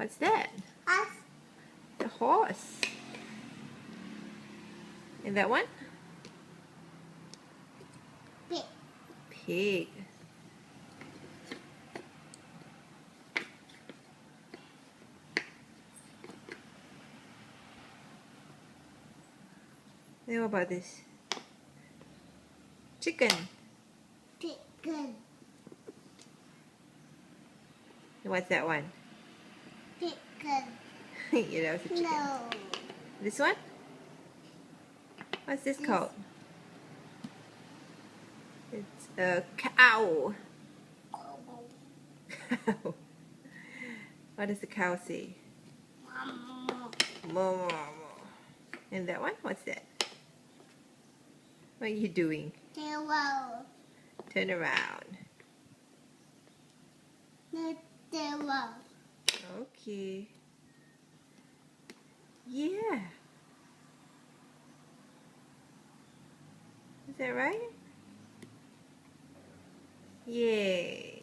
What's that? Us. The horse. And that one? Pig. Pig. Then what about this? Chicken. Chicken. And what's that one? Chicken. Yeah, that was a chicken. No. This one? What's this called? It's a cow. What does the cow say? Moo, moo, moo. And that one? What's that? What are you doing? Tail. Turn around. Tail. Okay. Yeah. Is that right? Yay.